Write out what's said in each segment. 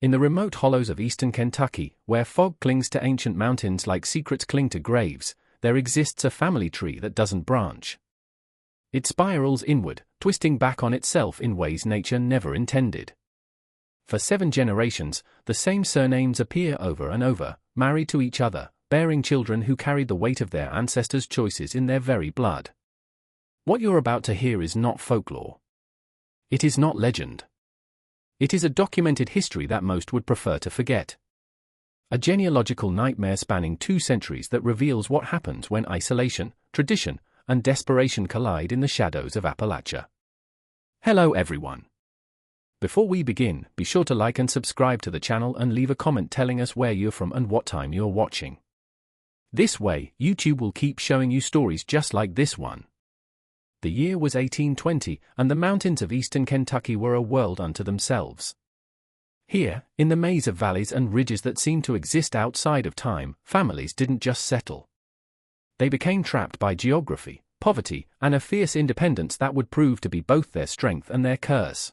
In the remote hollows of eastern Kentucky, where fog clings to ancient mountains like secrets cling to graves, there exists a family tree that doesn't branch. It spirals inward, twisting back on itself in ways nature never intended. For 7 generations, the same surnames appear over and over, married to each other, bearing children who carried the weight of their ancestors' choices in their very blood. What you're about to hear is not folklore. It is not legend. It is a documented history that most would prefer to forget. A genealogical nightmare spanning 2 centuries that reveals what happens when isolation, tradition, and desperation collide in the shadows of Appalachia. Hello everyone. Before we begin, be sure to like and subscribe to the channel and leave a comment telling us where you're from and what time you're watching. This way, YouTube will keep showing you stories just like this one. The year was 1820, and the mountains of eastern Kentucky were a world unto themselves. Here, in the maze of valleys and ridges that seemed to exist outside of time, families didn't just settle. They became trapped by geography, poverty, and a fierce independence that would prove to be both their strength and their curse.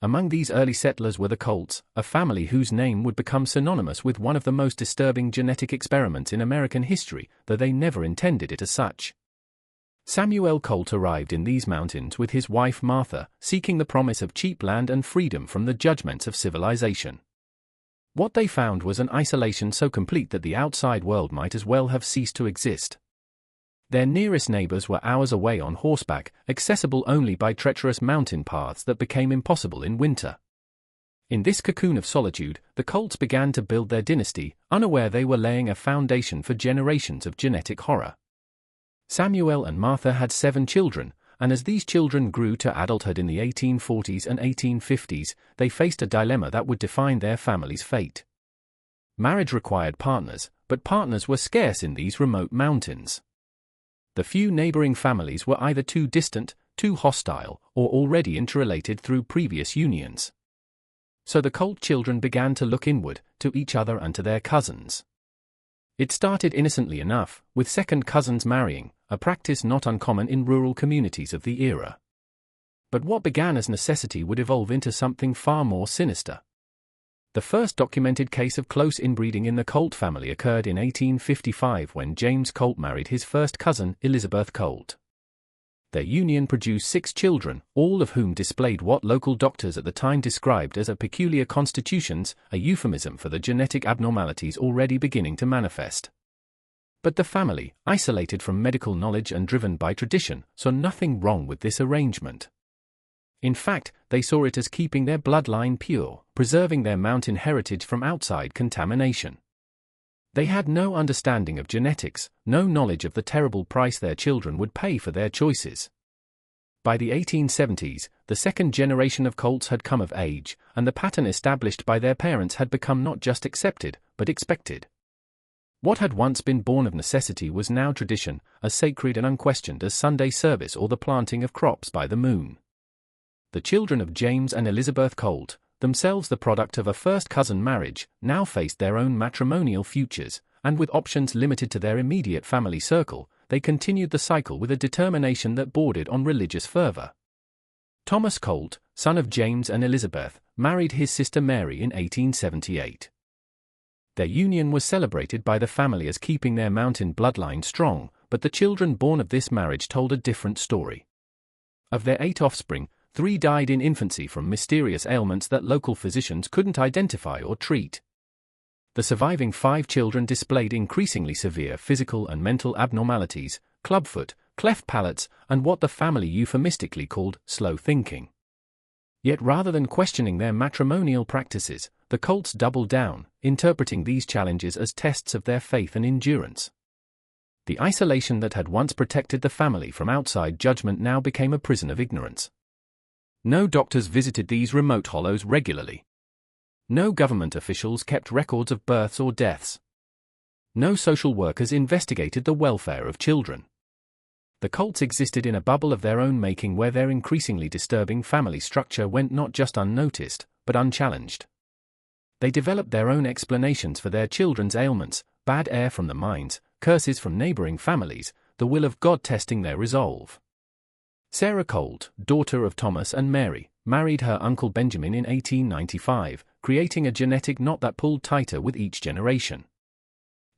Among these early settlers were the Colts, a family whose name would become synonymous with one of the most disturbing genetic experiments in American history, though they never intended it as such. Samuel Colt arrived in these mountains with his wife Martha, seeking the promise of cheap land and freedom from the judgments of civilization. What they found was an isolation so complete that the outside world might as well have ceased to exist. Their nearest neighbors were hours away on horseback, accessible only by treacherous mountain paths that became impossible in winter. In this cocoon of solitude, the Colts began to build their dynasty, unaware they were laying a foundation for generations of genetic horror. Samuel and Martha had 7 children, and as these children grew to adulthood in the 1840s and 1850s, they faced a dilemma that would define their family's fate. Marriage required partners, but partners were scarce in these remote mountains. The few neighboring families were either too distant, too hostile, or already interrelated through previous unions. So the Colt children began to look inward, to each other and to their cousins. It started innocently enough, with second cousins marrying, a practice not uncommon in rural communities of the era. But what began as necessity would evolve into something far more sinister. The first documented case of close inbreeding in the Colt family occurred in 1855 when James Colt married his first cousin, Elizabeth Colt. Their union produced 6 children, all of whom displayed what local doctors at the time described as a peculiar constitutions, a euphemism for the genetic abnormalities already beginning to manifest. But the family, isolated from medical knowledge and driven by tradition, saw nothing wrong with this arrangement. In fact, they saw it as keeping their bloodline pure, preserving their mountain heritage from outside contamination. They had no understanding of genetics, no knowledge of the terrible price their children would pay for their choices. By the 1870s, the second generation of Colts had come of age, and the pattern established by their parents had become not just accepted, but expected. What had once been born of necessity was now tradition, as sacred and unquestioned as Sunday service or the planting of crops by the moon. The children of James and Elizabeth Colt, themselves the product of a first-cousin marriage, now faced their own matrimonial futures, and with options limited to their immediate family circle, they continued the cycle with a determination that bordered on religious fervor. Thomas Colt, son of James and Elizabeth, married his sister Mary in 1878. Their union was celebrated by the family as keeping their mountain bloodline strong, but the children born of this marriage told a different story. Of their 8 offspring, 3 died in infancy from mysterious ailments that local physicians couldn't identify or treat. The surviving 5 children displayed increasingly severe physical and mental abnormalities, clubfoot, cleft palates, and what the family euphemistically called slow thinking. Yet rather than questioning their matrimonial practices, the Colts doubled down, interpreting these challenges as tests of their faith and endurance. The isolation that had once protected the family from outside judgment now became a prison of ignorance. No doctors visited these remote hollows regularly. No government officials kept records of births or deaths. No social workers investigated the welfare of children. The Colts existed in a bubble of their own making where their increasingly disturbing family structure went not just unnoticed, but unchallenged. They developed their own explanations for their children's ailments, bad air from the mines, curses from neighboring families, the will of God testing their resolve. Sarah Colt, daughter of Thomas and Mary, married her uncle Benjamin in 1895, creating a genetic knot that pulled tighter with each generation.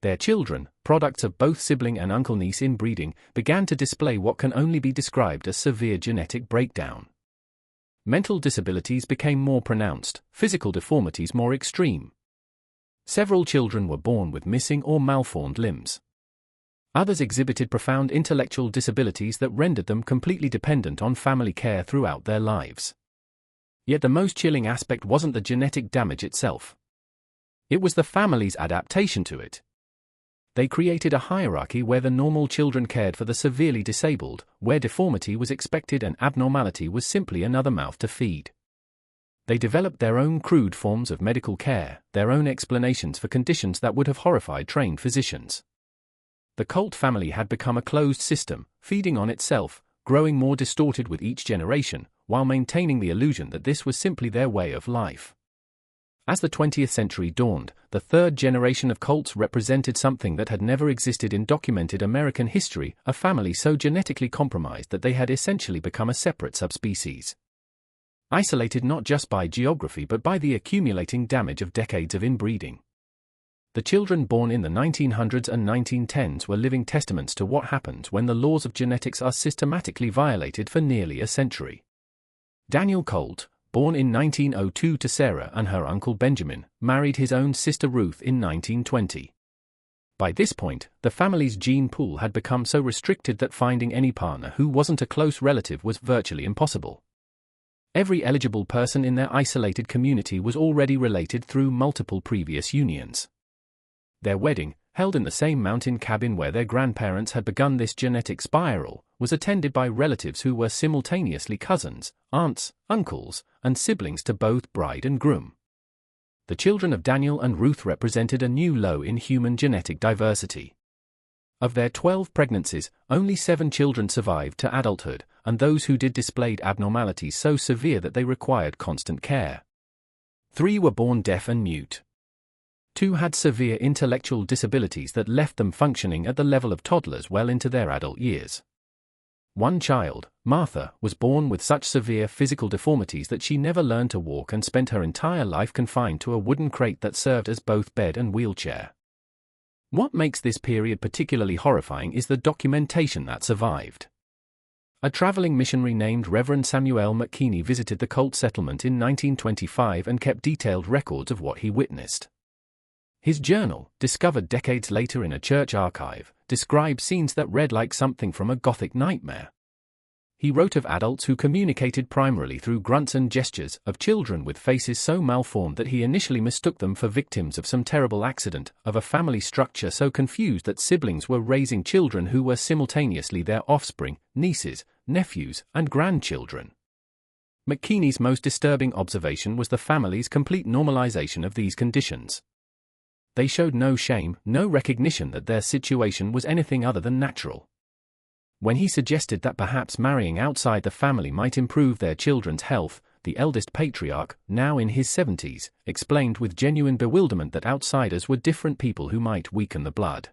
Their children, products of both sibling and uncle-niece inbreeding, began to display what can only be described as severe genetic breakdown. Mental disabilities became more pronounced, physical deformities more extreme. Several children were born with missing or malformed limbs. Others exhibited profound intellectual disabilities that rendered them completely dependent on family care throughout their lives. Yet the most chilling aspect wasn't the genetic damage itself. It was the family's adaptation to it. They created a hierarchy where the normal children cared for the severely disabled, where deformity was expected and abnormality was simply another mouth to feed. They developed their own crude forms of medical care, their own explanations for conditions that would have horrified trained physicians. The Colt family had become a closed system, feeding on itself, growing more distorted with each generation, while maintaining the illusion that this was simply their way of life. As the 20th century dawned, the third generation of Colts represented something that had never existed in documented American history, a family so genetically compromised that they had essentially become a separate subspecies. Isolated not just by geography but by the accumulating damage of decades of inbreeding. The children born in the 1900s and 1910s were living testaments to what happens when the laws of genetics are systematically violated for nearly a century. Daniel Colt, born in 1902 to Sarah and her uncle Benjamin, married his own sister Ruth in 1920. By this point, the family's gene pool had become so restricted that finding any partner who wasn't a close relative was virtually impossible. Every eligible person in their isolated community was already related through multiple previous unions. Their wedding, held in the same mountain cabin where their grandparents had begun this genetic spiral, was attended by relatives who were simultaneously cousins, aunts, uncles, and siblings to both bride and groom. The children of Daniel and Ruth represented a new low in human genetic diversity. Of their 12 pregnancies, only 7 children survived to adulthood, and those who did displayed abnormalities so severe that they required constant care. 3 were born deaf and mute. 2 had severe intellectual disabilities that left them functioning at the level of toddlers well into their adult years. 1 child, Martha, was born with such severe physical deformities that she never learned to walk and spent her entire life confined to a wooden crate that served as both bed and wheelchair. What makes this period particularly horrifying is the documentation that survived. A traveling missionary named Reverend Samuel McKinney visited the Colt settlement in 1925 and kept detailed records of what he witnessed. His journal, discovered decades later in a church archive, describes scenes that read like something from a Gothic nightmare. He wrote of adults who communicated primarily through grunts and gestures, of children with faces so malformed that he initially mistook them for victims of some terrible accident, of a family structure so confused that siblings were raising children who were simultaneously their offspring, nieces, nephews, and grandchildren. McKinney's most disturbing observation was the family's complete normalization of these conditions. They showed no shame, no recognition that their situation was anything other than natural. When he suggested that perhaps marrying outside the family might improve their children's health, the eldest patriarch, now in his 70s, explained with genuine bewilderment that outsiders were different people who might weaken the blood.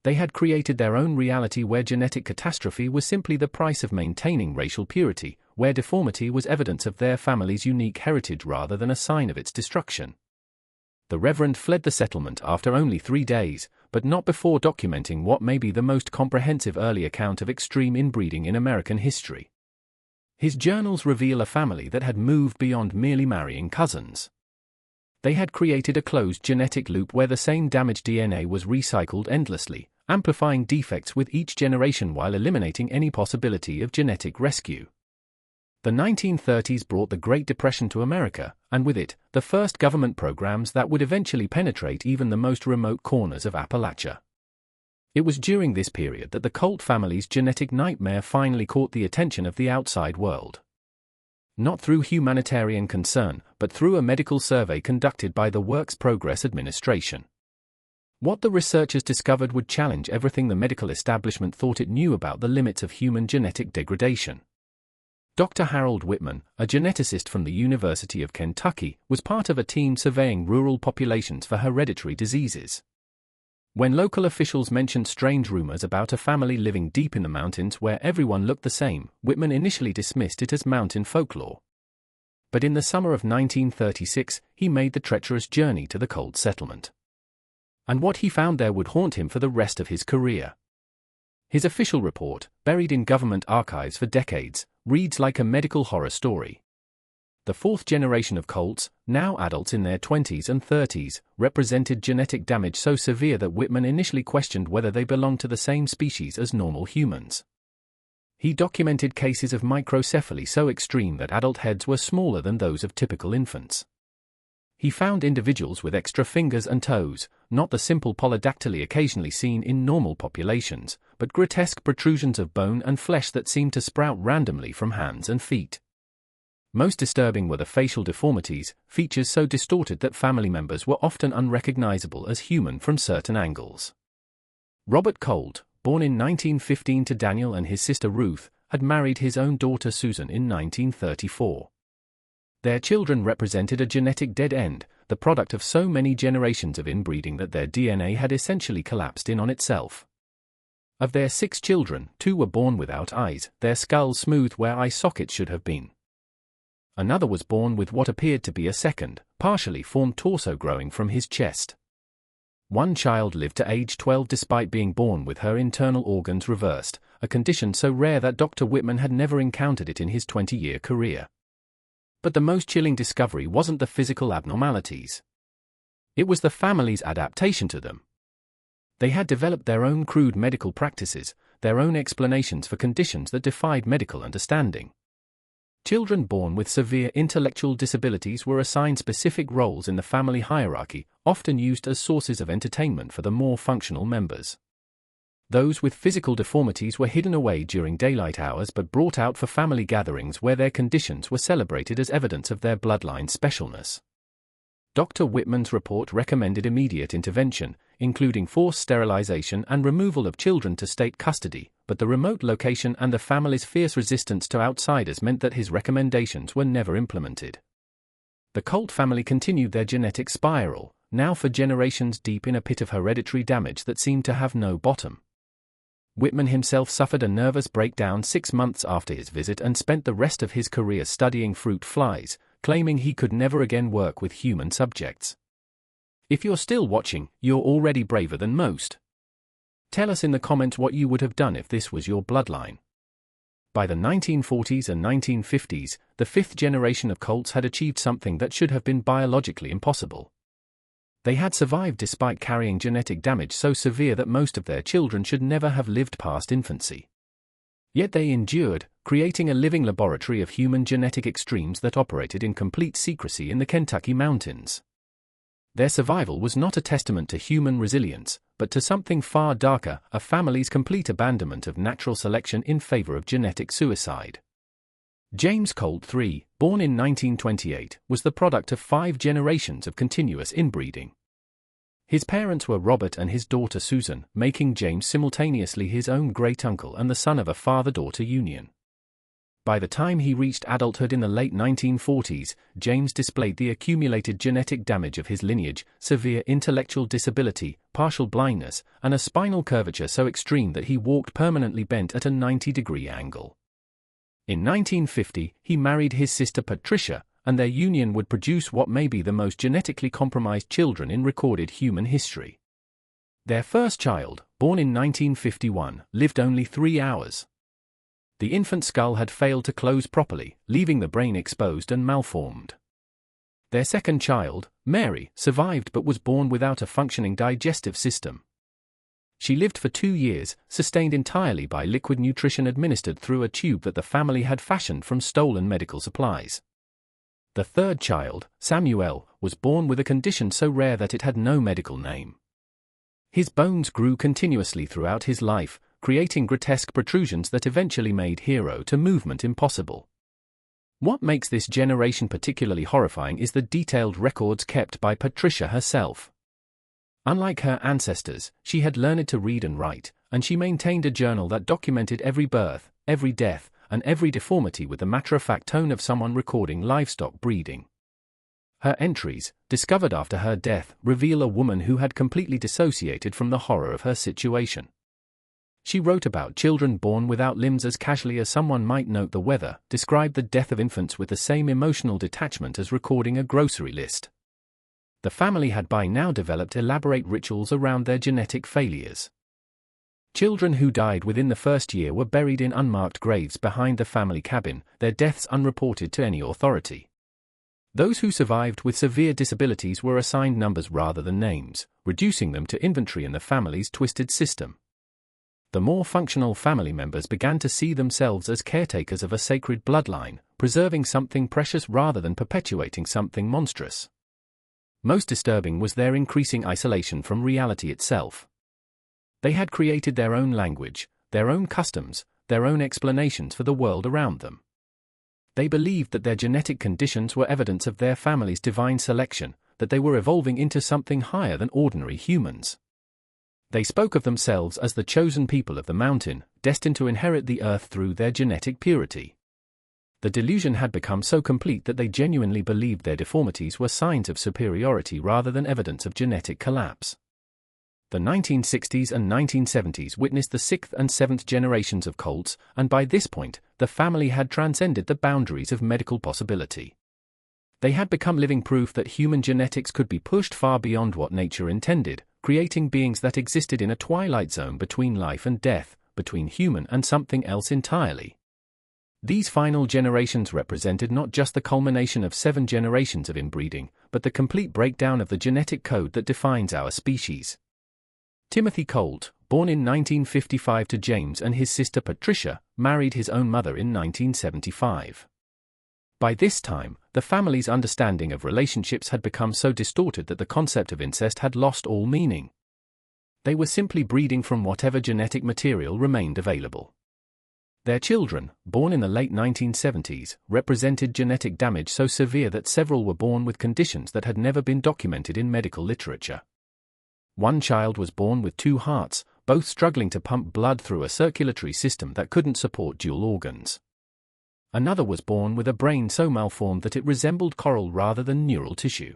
They had created their own reality where genetic catastrophe was simply the price of maintaining racial purity, where deformity was evidence of their family's unique heritage rather than a sign of its destruction. The Reverend fled the settlement after only 3 days, but not before documenting what may be the most comprehensive early account of extreme inbreeding in American history. His journals reveal a family that had moved beyond merely marrying cousins. They had created a closed genetic loop where the same damaged DNA was recycled endlessly, amplifying defects with each generation while eliminating any possibility of genetic rescue. The 1930s brought the Great Depression to America, and with it, the first government programs that would eventually penetrate even the most remote corners of Appalachia. It was during this period that the Colt family's genetic nightmare finally caught the attention of the outside world. Not through humanitarian concern, but through a medical survey conducted by the Works Progress Administration. What the researchers discovered would challenge everything the medical establishment thought it knew about the limits of human genetic degradation. Dr. Harold Whitman, a geneticist from the University of Kentucky, was part of a team surveying rural populations for hereditary diseases. When local officials mentioned strange rumors about a family living deep in the mountains where everyone looked the same, Whitman initially dismissed it as mountain folklore. but in the summer of 1936 he made the treacherous journey to the Colt settlement. And what he found there would haunt him for the rest of his career. His official report, buried in government archives for decades, reads like a medical horror story. The fourth generation of colts, now adults in their 20s and 30s, represented genetic damage so severe that Whitman initially questioned whether they belonged to the same species as normal humans. He documented cases of microcephaly so extreme that adult heads were smaller than those of typical infants. He found individuals with extra fingers and toes, not the simple polydactyly occasionally seen in normal populations, but grotesque protrusions of bone and flesh that seemed to sprout randomly from hands and feet. Most disturbing were the facial deformities, features so distorted that family members were often unrecognizable as human from certain angles. Robert Colt, born in 1915 to Daniel and his sister Ruth, had married his own daughter Susan in 1934. Their children represented a genetic dead end, the product of so many generations of inbreeding that their DNA had essentially collapsed in on itself. Of their 6 children, 2 were born without eyes, their skulls smooth where eye sockets should have been. Another was born with what appeared to be a second, partially formed torso growing from his chest. One child lived to age 12 despite being born with her internal organs reversed, a condition so rare that Dr. Whitman had never encountered it in his 20-year career. But the most chilling discovery wasn't the physical abnormalities. It was the family's adaptation to them. They had developed their own crude medical practices, their own explanations for conditions that defied medical understanding. Children born with severe intellectual disabilities were assigned specific roles in the family hierarchy, often used as sources of entertainment for the more functional members. Those with physical deformities were hidden away during daylight hours but brought out for family gatherings where their conditions were celebrated as evidence of their bloodline specialness. Dr. Whitman's report recommended immediate intervention, including forced sterilization and removal of children to state custody, but the remote location and the family's fierce resistance to outsiders meant that his recommendations were never implemented. The Colt family continued their genetic spiral, now for generations deep in a pit of hereditary damage that seemed to have no bottom. Whitman himself suffered a nervous breakdown 6 months after his visit and spent the rest of his career studying fruit flies, claiming he could never again work with human subjects. If you're still watching, you're already braver than most. Tell us in the comments what you would have done if this was your bloodline. By the 1940s and 1950s, the 5th generation of colts had achieved something that should have been biologically impossible. They had survived despite carrying genetic damage so severe that most of their children should never have lived past infancy. Yet they endured, creating a living laboratory of human genetic extremes that operated in complete secrecy in the Kentucky mountains. Their survival was not a testament to human resilience, but to something far darker, a family's complete abandonment of natural selection in favor of genetic suicide. James Colt III, born in 1928, was the product of 5 generations of continuous inbreeding. His parents were Robert and his daughter Susan, making James simultaneously his own great-uncle and the son of a father-daughter union. By the time he reached adulthood in the late 1940s, James displayed the accumulated genetic damage of his lineage, severe intellectual disability, partial blindness, and a spinal curvature so extreme that he walked permanently bent at a 90-degree angle. In 1950, he married his sister Patricia, and their union would produce what may be the most genetically compromised children in recorded human history. Their first child, born in 1951, lived only 3 hours. The infant skull had failed to close properly, leaving the brain exposed and malformed. Their second child, Mary, survived but was born without a functioning digestive system. She lived for 2 years, sustained entirely by liquid nutrition administered through a tube that the family had fashioned from stolen medical supplies. The third child, Samuel, was born with a condition so rare that it had no medical name. His bones grew continuously throughout his life, creating grotesque protrusions that eventually made hero-to-movement impossible. What makes this generation particularly horrifying is the detailed records kept by Patricia herself. Unlike her ancestors, she had learned to read and write, and she maintained a journal that documented every birth, every death, and every deformity with the matter-of-fact tone of someone recording livestock breeding. Her entries, discovered after her death, reveal a woman who had completely dissociated from the horror of her situation. She wrote about children born without limbs as casually as someone might note the weather, described the death of infants with the same emotional detachment as recording a grocery list. The family had by now developed elaborate rituals around their genetic failures. Children who died within the first year were buried in unmarked graves behind the family cabin, their deaths unreported to any authority. Those who survived with severe disabilities were assigned numbers rather than names, reducing them to inventory in the family's twisted system. The more functional family members began to see themselves as caretakers of a sacred bloodline, preserving something precious rather than perpetuating something monstrous. Most disturbing was their increasing isolation from reality itself. They had created their own language, their own customs, their own explanations for the world around them. They believed that their genetic conditions were evidence of their family's divine selection, that they were evolving into something higher than ordinary humans. They spoke of themselves as the chosen people of the mountain, destined to inherit the earth through their genetic purity. The delusion had become so complete that they genuinely believed their deformities were signs of superiority rather than evidence of genetic collapse. The 1960s and 1970s witnessed the 6th and 7th generations of colts, and by this point, the family had transcended the boundaries of medical possibility. They had become living proof that human genetics could be pushed far beyond what nature intended, creating beings that existed in a twilight zone between life and death, between human and something else entirely. These final generations represented not just the culmination of 7 generations of inbreeding, but the complete breakdown of the genetic code that defines our species. Timothy Colt, born in 1955 to James and his sister Patricia, married his own mother in 1975. By this time, the family's understanding of relationships had become so distorted that the concept of incest had lost all meaning. They were simply breeding from whatever genetic material remained available. Their children, born in the late 1970s, represented genetic damage so severe that several were born with conditions that had never been documented in medical literature. One child was born with 2 hearts, both struggling to pump blood through a circulatory system that couldn't support dual organs. Another was born with a brain so malformed that it resembled coral rather than neural tissue.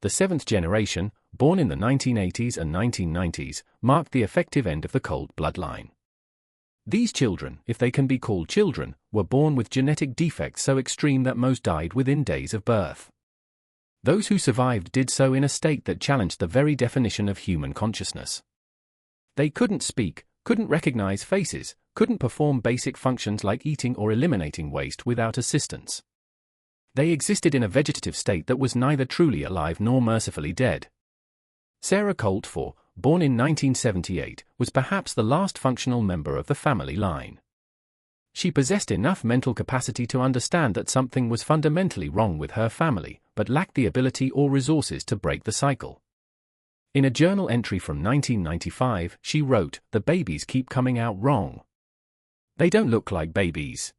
The 7th generation, born in the 1980s and 1990s, marked the effective end of the Colt bloodline. These children, if they can be called children, were born with genetic defects so extreme that most died within days of birth. Those who survived did so in a state that challenged the very definition of human consciousness. They couldn't speak, couldn't recognize faces, couldn't perform basic functions like eating or eliminating waste without assistance. They existed in a vegetative state that was neither truly alive nor mercifully dead. Sarah Colt, born in 1978, was perhaps the last functional member of the family line. She possessed enough mental capacity to understand that something was fundamentally wrong with her family, but lacked the ability or resources to break the cycle. In a journal entry from 1995, she wrote, "The babies keep coming out wrong. They don't look like babies.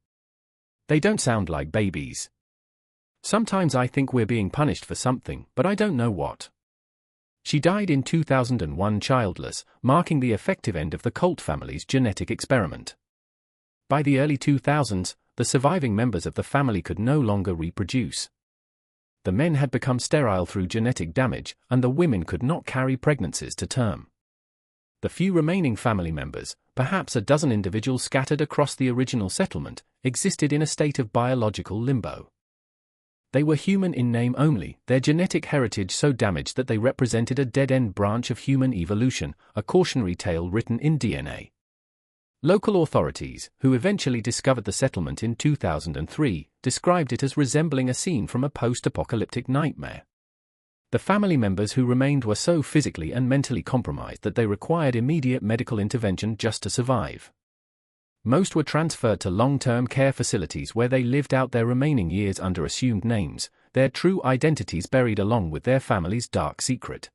They don't sound like babies. Sometimes I think we're being punished for something, but I don't know what." She died in 2001 childless, marking the effective end of the Colt family's genetic experiment. By the early 2000s, the surviving members of the family could no longer reproduce. The men had become sterile through genetic damage, and the women could not carry pregnancies to term. The few remaining family members, perhaps a dozen individuals scattered across the original settlement, existed in a state of biological limbo. They were human in name only, their genetic heritage so damaged that they represented a dead-end branch of human evolution, a cautionary tale written in DNA. Local authorities, who eventually discovered the settlement in 2003, described it as resembling a scene from a post-apocalyptic nightmare. The family members who remained were so physically and mentally compromised that they required immediate medical intervention just to survive. Most were transferred to long-term care facilities where they lived out their remaining years under assumed names, their true identities buried along with their family's dark secret.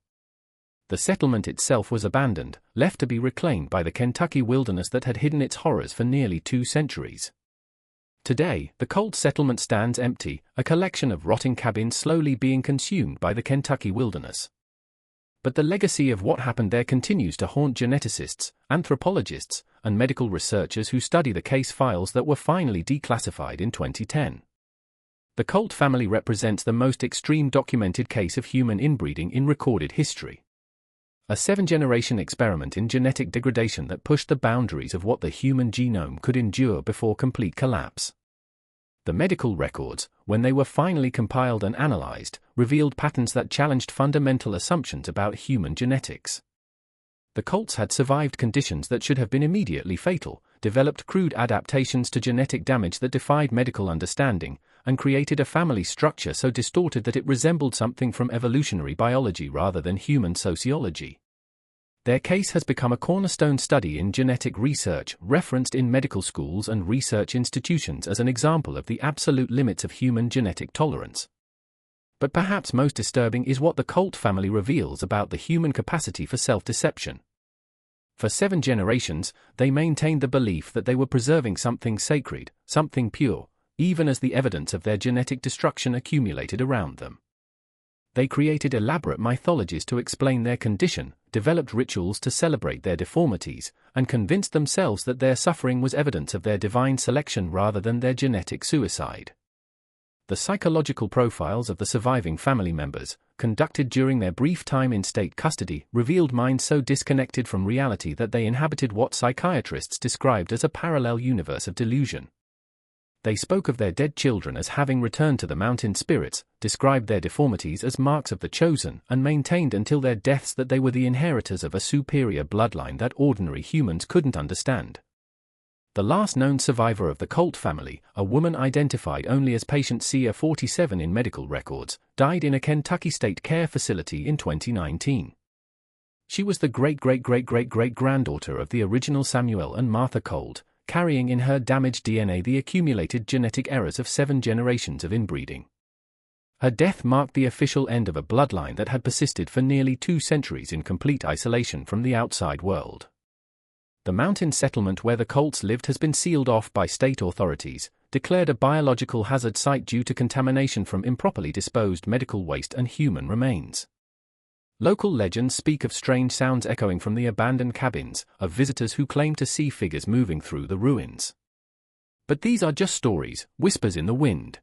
The settlement itself was abandoned, left to be reclaimed by the Kentucky wilderness that had hidden its horrors for nearly 2 centuries. Today, the Colt settlement stands empty, a collection of rotting cabins slowly being consumed by the Kentucky wilderness. But the legacy of what happened there continues to haunt geneticists, anthropologists, and medical researchers who study the case files that were finally declassified in 2010. The Colt family represents the most extreme documented case of human inbreeding in recorded history. a 7-generation experiment in genetic degradation that pushed the boundaries of what the human genome could endure before complete collapse. The medical records, when they were finally compiled and analyzed, revealed patterns that challenged fundamental assumptions about human genetics. The Colts had survived conditions that should have been immediately fatal, developed crude adaptations to genetic damage that defied medical understanding, and created a family structure so distorted that it resembled something from evolutionary biology rather than human sociology. Their case has become a cornerstone study in genetic research, referenced in medical schools and research institutions as an example of the absolute limits of human genetic tolerance. But perhaps most disturbing is what the Colt family reveals about the human capacity for self-deception. For 7 generations, they maintained the belief that they were preserving something sacred, something pure, even as the evidence of their genetic destruction accumulated around them. They created elaborate mythologies to explain their condition, developed rituals to celebrate their deformities, and convinced themselves that their suffering was evidence of their divine selection rather than their genetic suicide. The psychological profiles of the surviving family members, conducted during their brief time in state custody, revealed minds so disconnected from reality that they inhabited what psychiatrists described as a parallel universe of delusion. They spoke of their dead children as having returned to the mountain spirits, described their deformities as marks of the chosen, and maintained until their deaths that they were the inheritors of a superior bloodline that ordinary humans couldn't understand. The last known survivor of the Colt family, a woman identified only as patient CA47 in medical records, died in a Kentucky state care facility in 2019. She was the great-great-great-great-great-granddaughter of the original Samuel and Martha Colt, carrying in her damaged DNA the accumulated genetic errors of 7 generations of inbreeding. Her death marked the official end of a bloodline that had persisted for nearly 2 centuries in complete isolation from the outside world. The mountain settlement where the Colts lived has been sealed off by state authorities, declared a biological hazard site due to contamination from improperly disposed medical waste and human remains. Local legends speak of strange sounds echoing from the abandoned cabins, of visitors who claim to see figures moving through the ruins. But these are just stories, whispers in the wind.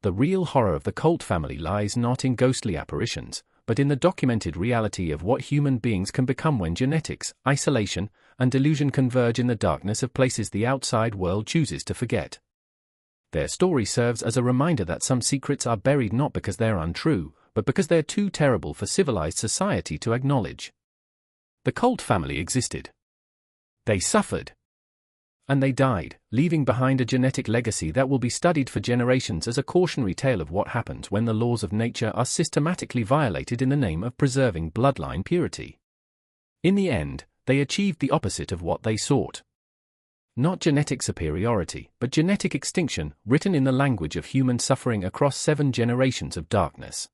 The real horror of the Colt family lies not in ghostly apparitions, but in the documented reality of what human beings can become when genetics, isolation, and delusion converge in the darkness of places the outside world chooses to forget. Their story serves as a reminder that some secrets are buried not because they're untrue, but because they're too terrible for civilized society to acknowledge. The Colt family existed. They suffered. And they died, leaving behind a genetic legacy that will be studied for generations as a cautionary tale of what happens when the laws of nature are systematically violated in the name of preserving bloodline purity. In the end, they achieved the opposite of what they sought. Not genetic superiority, but genetic extinction, written in the language of human suffering across 7 generations of darkness.